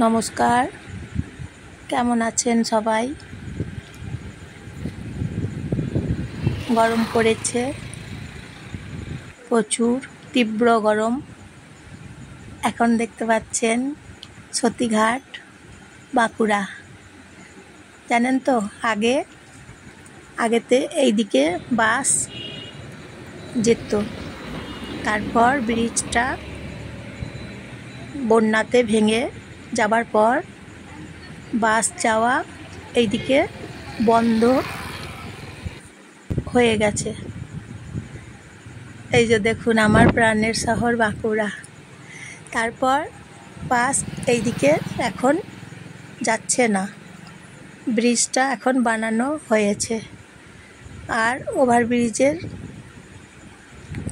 নমস্কার, কেমন আছেন সবাই? গরম পড়েছে, প্রচুর তীব্র গরম। এখন দেখতে পাচ্ছেন সতীঘাট, বাঁকুড়া। জানেন তো, আগেতে এইদিকে বাস যেত, তারপর ব্রিজটা বন্যাতে ভেঙে যাবার পর বাস যাওয়া এইদিকে বন্ধ হয়ে গেছে। এই যে দেখুন আমার প্রাণের শহর বাঁকুড়া। তারপর বাস এইদিকে এখন যাচ্ছে না, ব্রিজটা এখন বানানো হয়েছে আর ওভারব্রিজের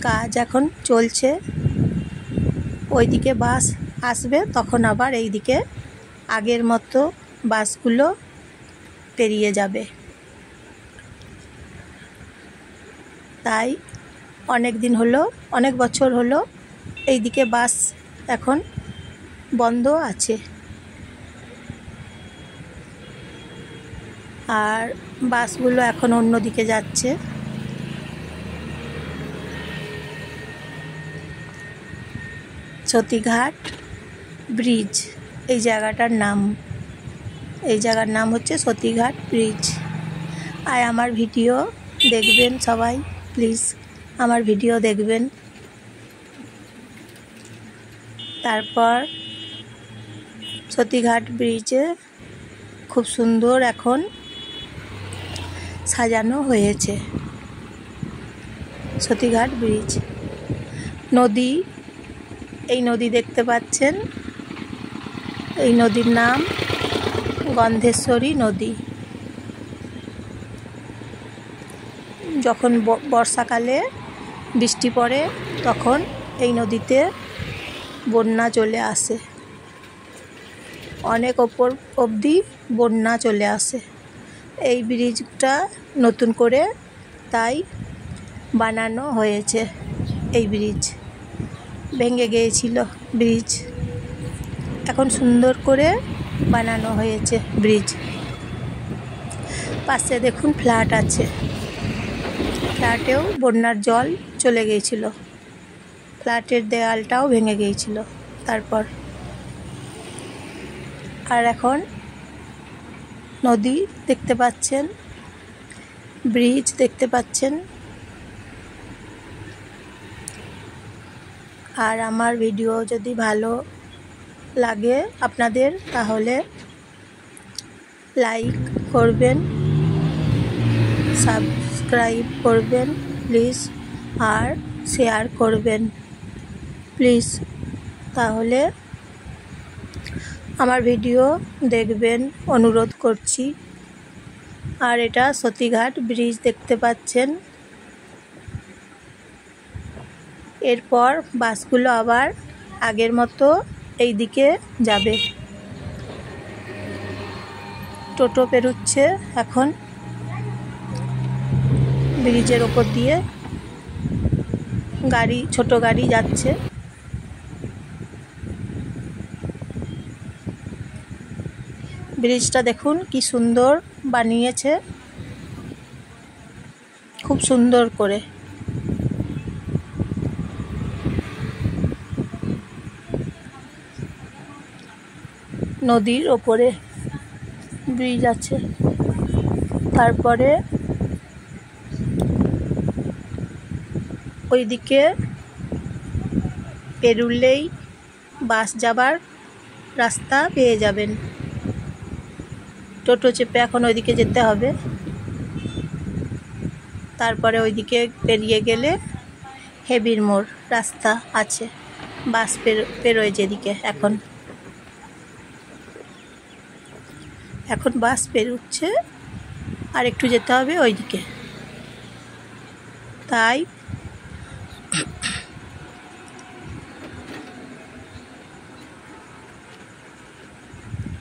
কাজ এখন চলছে। ওইদিকে বাস আসবে, তখন আবার এইদিকে আগের মতো বাসগুলো পেরিয়ে যাবে। তাই অনেক বছর হলো এইদিকে বাস এখন বন্ধ আছে। আর বাসগুলো এখন অন্যদিকে যাচ্ছে। সতীঘাট ব্রিজ এই জায়গাটার নাম হচ্ছে সতীঘাট ব্রিজ। আর আমার ভিডিও দেখবেন সবাই, প্লিজ আমার ভিডিও দেখবেন। তারপর সতীঘাট ব্রিজে খুব সুন্দর এখন সাজানো হয়েছে। সতীঘাট ব্রিজ, নদী, এই নদী দেখতে পাচ্ছেন, এই নদীর নাম গন্ধেশ্বরী নদী। যখন বর্ষাকালে বৃষ্টি পড়ে তখন এই নদীতে বন্যা চলে আসে, অনেক ওপর অবধি বন্যা চলে আসে। এই ব্রিজটা নতুন করে তাই বানানো হয়েছে। এই ব্রিজ ভেঙে গিয়েছিল, ব্রিজ এখন সুন্দর করে বানানো হয়েছে ব্রিজ। পাশে দেখুন ফ্ল্যাট আছে, ফ্ল্যাটেও বন্যার জল চলে গিয়েছিল, ফ্ল্যাটের দেয়ালটাও ভেঙে গিয়েছিল। তারপর আর এখন নদী দেখতে পাচ্ছেন, ব্রিজ দেখতে পাচ্ছেন। আর আমার ভিডিও যদি ভালো লাগে আপনাদের, তাহলে লাইক করবেন, সাবস্ক্রাইব করবেন প্লিজ, আর শেয়ার করবেন প্লিজ। তাহলে আমার ভিডিও দেখবেন অনুরোধ করছি। আর এটা সতীঘাট ব্রিজ দেখতে পাচ্ছেন। এরপর বাসগুলো আবার আগের মতো এই দিকে যাবে। টোটো পেরোচ্ছে এখন ব্রিজের ওপর দিয়ে, ছোট গাড়ি যাচ্ছে। ব্রিজটা দেখুন কি সুন্দর বানিয়েছে, খুব সুন্দর করে। নদীর ওপরে ব্রিজ আছে। তারপরে ওইদিকে পেরুলেই বাস যাবার রাস্তা পেয়ে যাবেন। টোটো চেপে এখন ওইদিকে যেতে হবে। তারপরে ওইদিকে পেরিয়ে গেলে হেবির মোড় রাস্তা আছে, বাস পেরোয় যেদিকে। এখন বাস পেরোচ্ছে, আর একটু যেতে হবে ওইদিকে। তাই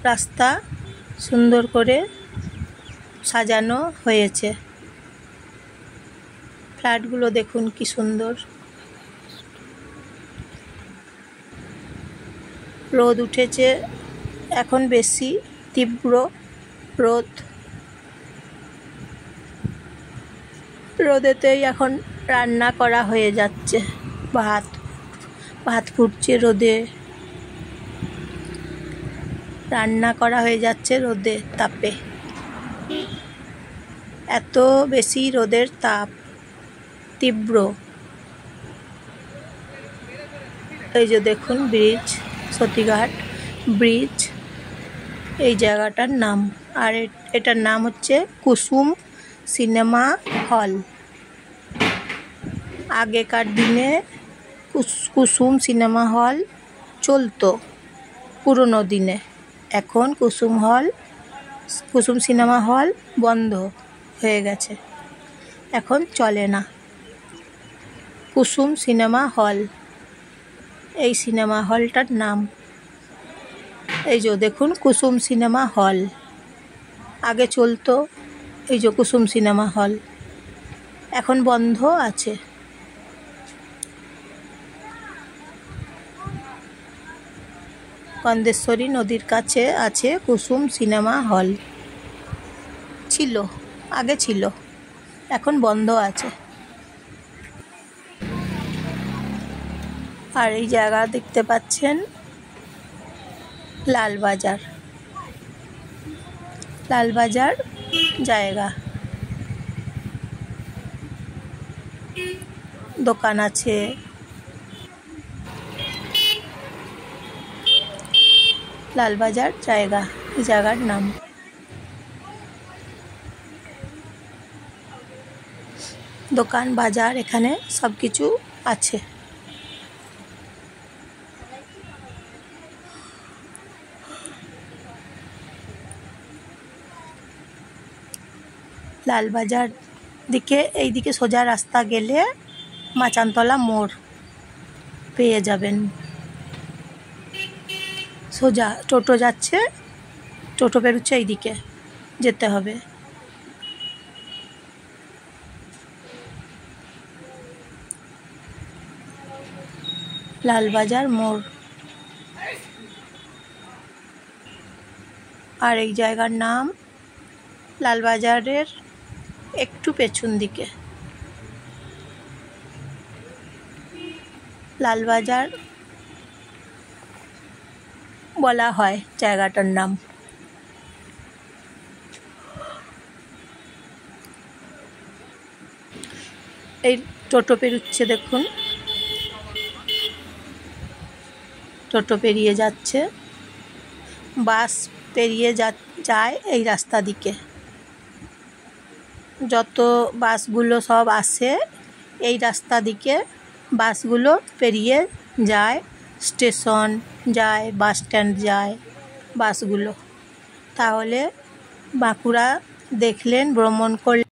রাস্তা সুন্দর করে সাজানো হয়েছে। ফ্ল্যাটগুলো দেখুন কি সুন্দর। রোদ উঠেছে এখন বেশি তীব্র রোদ, রোদেতেই এখন রান্না করা হয়ে যাচ্ছে। ভাত ফুটছে রোদে, রান্না করা হয়ে যাচ্ছে রোদে তাপে। এত বেশি রোদের তাপ, তীব্র। এই যে দেখুন ব্রিজ, সতীঘাট ব্রিজ, এই জায়গাটার নাম। আর এটার নাম হচ্ছে কুসুম সিনেমা হল। আগেকার দিনে কুসুম সিনেমা হল চলতো পুরনো দিনে। এখন কুসুম সিনেমা হল বন্ধ হয়ে গেছে, এখন চলে না। কুসুম সিনেমা হল, এই সিনেমা হলটার নাম। এই যে দেখুন কুসুম সিনেমা হল, আগে চলতো এই যে কুসুম সিনেমা হল, এখন বন্ধ আছে। গন্ধেশ্বরী নদীর কাছে আছে কুসুম সিনেমা হল। আগে ছিল, এখন বন্ধ আছে। আর এই জায়গা দেখতে পাচ্ছেন লালবাজার জায়গা, দোকান আছে। লালবাজার জায়গা, এই জায়গার নাম। দোকান বাজার এখানে সব কিছু আছে। লালবাজার দিকে, এইদিকে সোজা রাস্তা গেলে মাচানতলা মোড় পেয়ে যাবেন। সোজা টোটো যাচ্ছে, টোটো বেরোচ্ছে, এইদিকে যেতে হবে। লালবাজার মোড়। আর এই জায়গার নাম লালবাজারের একটু পেছন দিকে। লালবাজার বলা হয় জায়গাটার নাম। এই টোটো পেরোচ্ছে দেখুন, টোটো পেরিয়ে যাচ্ছে, বাস পেরিয়ে যায় এই রাস্তা দিকে। যত বাসগুলো সব আসে এই রাস্তা দিকে, বাসগুলো পেরিয়ে যায়, স্টেশন যায়, বাস স্ট্যান্ড যায় বাসগুলো। তাহলে বাঁকুড়া দেখলেন, ভ্রমণ করলেন।